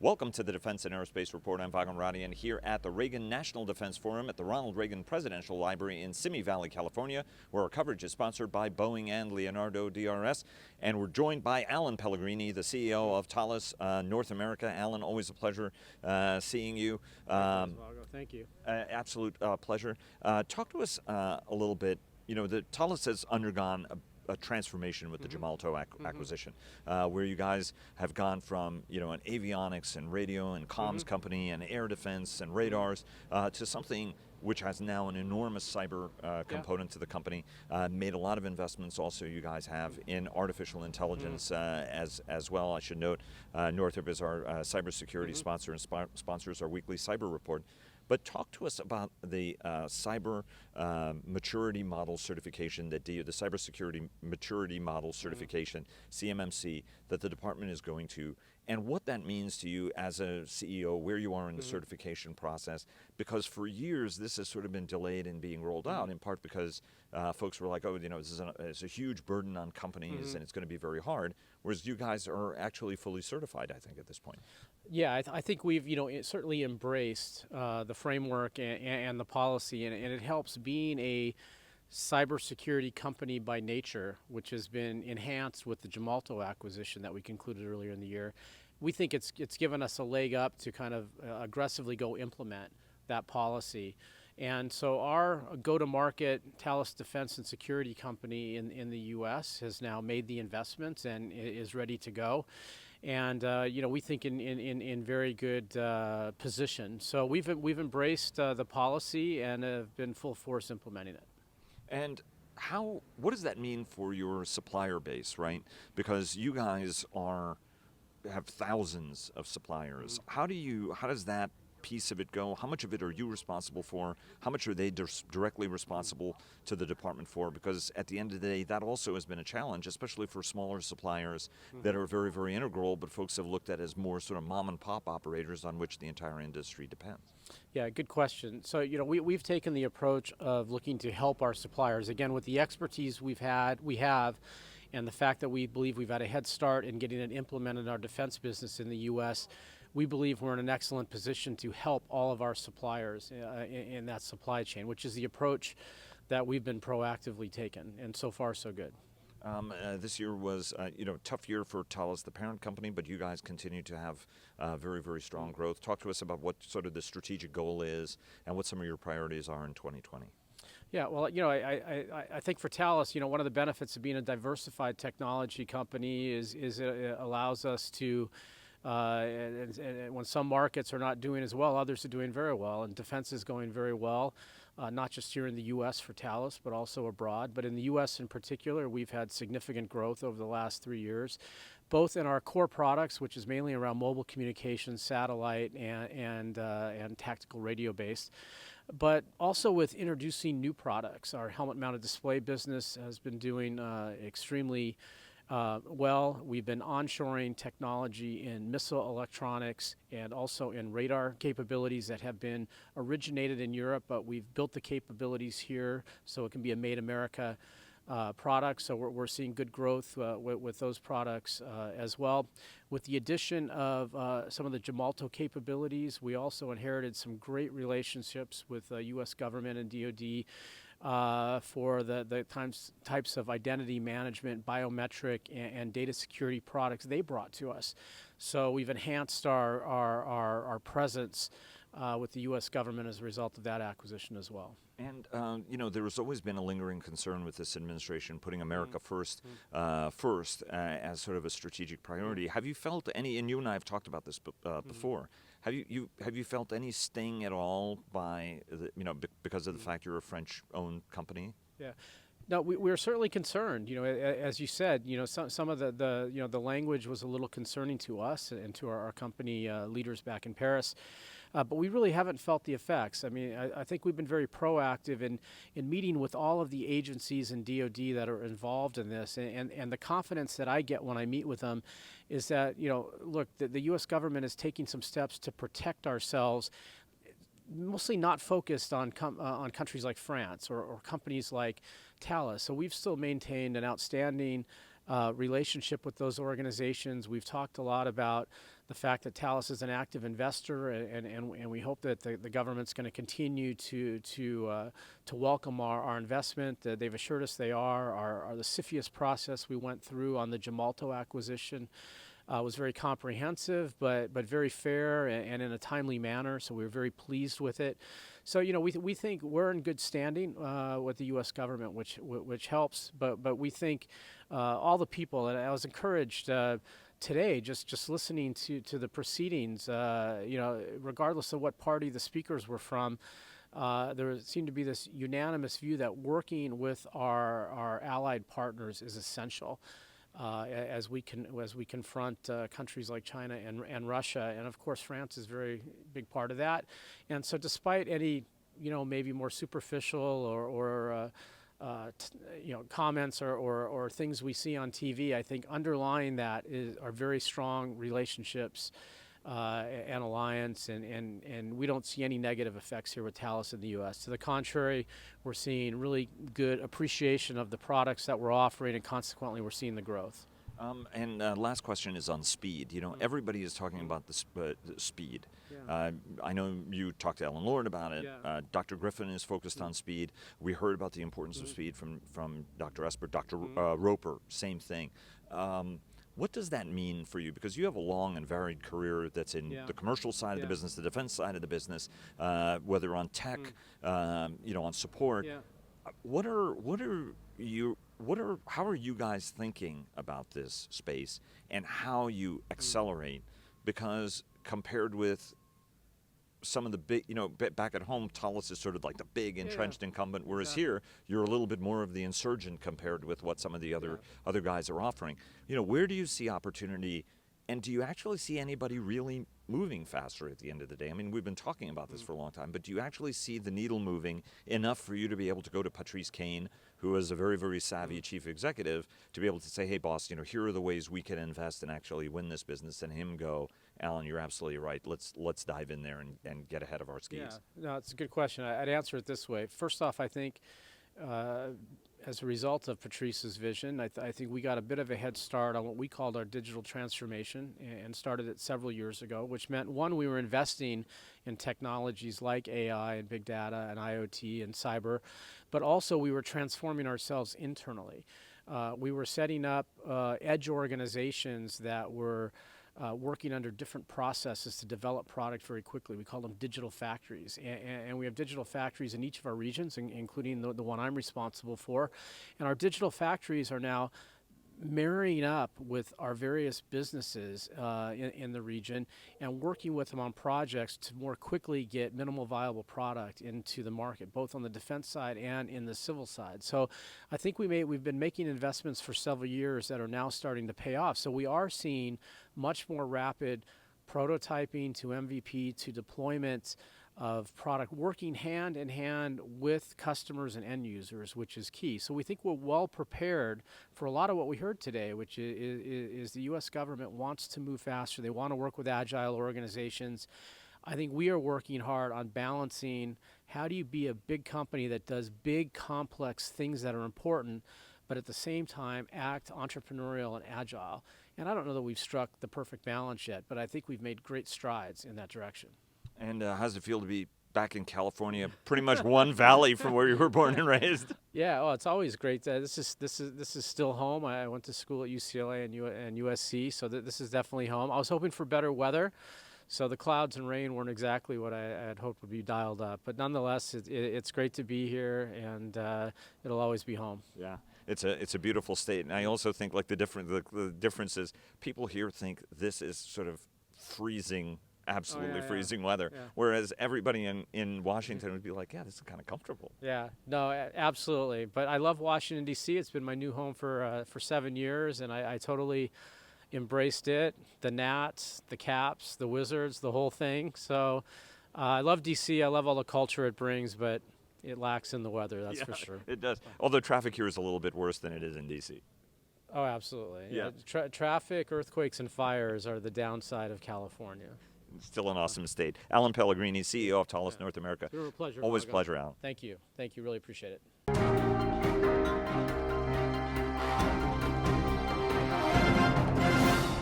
Welcome to the Defense and Aerospace Report. I'm Vagan Radian here at the Reagan National Defense Forum at the Ronald Reagan Presidential Library in Simi Valley, California, where our coverage is sponsored by Boeing and Leonardo DRS. And we're joined by Alan Pellegrini, the CEO of Thales North America. Alan, always a pleasure seeing you. Thank you. Absolute pleasure. Talk to us a little bit. You know, the Thales has undergone a transformation with the Gemalto acquisition, where you guys have gone from an avionics and radio and comms company and air defense and radars to something which has now an enormous cyber component to the company. Made a lot of investments also you guys have in artificial intelligence as well. I should note Northrop is our cybersecurity sponsor and sponsors our weekly cyber report. But talk to us about the cyber maturity model certification that the cybersecurity maturity model certification, CMMC, that the department is going to, and what that means to you as a CEO, where you are in the certification process. Because for years this has sort of been delayed in being rolled out, in part because folks were like, oh, this is it's a huge burden on companies and it's going to be very hard. Whereas you guys are actually fully certified, I think, at this point. Yeah, I think we've certainly embraced the framework and the policy, and it helps being a cybersecurity company by nature, which has been enhanced with the Gemalto acquisition that we concluded earlier in the year. We think it's given us a leg up to kind of aggressively go implement that policy. And so our go-to-market Thales Defense and Security Company in the U.S. has now made the investments and is ready to go. And we think in very good position. So we've embraced the policy and have been full force implementing it. And what does that mean for your supplier base, right? Because you guys have thousands of suppliers. How does that piece of it go? How much of it are you responsible for? How much are they directly responsible to the department for? Because at the end of the day, that also has been a challenge, especially for smaller suppliers that are very, very integral, but folks have looked at as more sort of mom and pop operators on which the entire industry depends. Yeah, good question. So, we've taken the approach of looking to help our suppliers. Again, with the expertise we have, and the fact that we believe we've had a head start in getting it implemented in our defense business in the U.S., we believe we're in an excellent position to help all of our suppliers in that supply chain, which is the approach that we've been proactively taking, and so far so good. This year was a tough year for Thales, the parent company, but you guys continue to have very, very strong growth. Talk to us about what sort of the strategic goal is and what some of your priorities are in 2020. Yeah, well, I think for Thales, one of the benefits of being a diversified technology company is it allows us to, and when some markets are not doing as well, others are doing very well, and defense is going very well, not just here in the U.S. for Thales, but also abroad. But in the U.S. in particular, we've had significant growth over the last 3 years, both in our core products, which is mainly around mobile communications, satellite, and tactical radio based, but also with introducing new products. Our helmet-mounted display business has been doing extremely well. We've been onshoring technology in missile electronics and also in radar capabilities that have been originated in Europe, but we've built the capabilities here so it can be a made America product. So we're seeing good growth with those products as well. With the addition of some of the Gemalto capabilities, we also inherited some great relationships with the U.S. government and DoD for the types of identity management, biometric, and data security products they brought to us. So we've enhanced our presence with the U.S. government as a result of that acquisition as well. And there has always been a lingering concern with this administration putting America first as sort of a strategic priority. Have you felt any? And you and I have talked about this before. Have you felt any sting at all by because of the fact you're a French-owned company? Yeah. No, we're certainly concerned. As you said, some of the language was a little concerning to us and to our company leaders back in Paris. But we really haven't felt the effects. I mean, I think we've been very proactive in meeting with all of the agencies in DoD that are involved in this. And the confidence that I get when I meet with them is that, look, the U.S. government is taking some steps to protect ourselves, mostly not focused on countries like France or companies like Thales. So we've still maintained an outstanding relationship with those organizations. We've talked a lot about the fact that Thales is an active investor, and we hope that the government's going to continue to welcome our investment. They've assured us they are. The CFIUS process we went through on the Gemalto acquisition was very comprehensive, but very fair and in a timely manner. So we were very pleased with it. So we think we're in good standing with the U.S. government, which helps. But we think all the people, and I was encouraged today, just listening to the proceedings, regardless of what party the speakers were from, there seemed to be this unanimous view that working with our allied partners is essential as we confront countries like China and Russia, and of course France is a very big part of that. And so, despite any maybe more superficial or comments or things we see on TV, I think underlying that are very strong relationships and alliance, and we don't see any negative effects here with Thales in the U.S. To the contrary, we're seeing really good appreciation of the products that we're offering, and consequently, we're seeing the growth. And last question is on speed. Everybody is talking about the speed. Yeah. I know you talked to Ellen Lord about it. Yeah. Dr. Griffin is focused on speed. We heard about the importance of speed from Dr. Esper. Dr. Roper, same thing. What does that mean for you? Because you have a long and varied career that's in the commercial side of the business, the defense side of the business, whether on tech, on support. Yeah. How are you guys thinking about this space and how you accelerate? Because compared with some of the big, back at home, Thales is sort of like the big entrenched incumbent, whereas here you're a little bit more of the insurgent compared with what some of the other guys are offering. Where do you see opportunity, and do you actually see anybody really moving faster at the end of the day? I mean, we've been talking about this for a long time, but do you actually see the needle moving enough for you to be able to go to Patrice Kane, who is a very, very savvy chief executive, to be able to say, hey, boss, here are the ways we can invest and actually win this business, and him go, Alan, you're absolutely right. Let's dive in there and get ahead of our skis. Yeah, no, it's a good question. I'd answer it this way. First off, I think as a result of Patrice's vision, I think we got a bit of a head start on what we called our digital transformation, and started it several years ago, which meant, one, we were investing in technologies like AI and big data and IoT and cyber, but also we were transforming ourselves internally. We were setting up edge organizations that were working under different processes to develop product very quickly. We call them digital factories. And we have digital factories in each of our regions, including the one I'm responsible for. And our digital factories are now marrying up with our various businesses in the region and working with them on projects to more quickly get minimal viable product into the market, both on the defense side and in the civil side. So I think we've been making investments for several years that are now starting to pay off. So we are seeing much more rapid prototyping to MVP to deployment of product, working hand in hand with customers and end users, which is key. So we think we're well prepared for a lot of what we heard today, which is the U.S. government wants to move faster. They want to work with agile organizations. I think we are working hard on balancing how do you be a big company that does big, complex things that are important, but at the same time act entrepreneurial and agile. And I don't know that we've struck the perfect balance yet, but I think we've made great strides in that direction. And how does it feel to be back in California, pretty much one valley from where you were born and raised? Yeah, well, it's always great. This is still home. I went to school at UCLA and USC, so this is definitely home. I was hoping for better weather, so the clouds and rain weren't exactly what I had hoped would be dialed up. But nonetheless, it's great to be here, and it'll always be home. Yeah. It's a beautiful state, and I also think like the difference is people here think this is sort of freezing. Absolutely freezing weather, whereas everybody in Washington would be like, yeah, this is kind of comfortable. Yeah, no, absolutely. But I love Washington, D.C. It's been my new home for 7 years, and I totally embraced it. The Nats, the Caps, the Wizards, the whole thing. So I love D.C. I love all the culture it brings, but it lacks in the weather, that's for sure. It does. Although traffic here is a little bit worse than it is in D.C. Oh, absolutely. Yeah. Traffic, earthquakes, and fires are the downside of California. Still an awesome state. Alan Pellegrini, CEO of Thales North America. It's been a pleasure. Always a pleasure, Alan. Thank you. Thank you. Really appreciate it.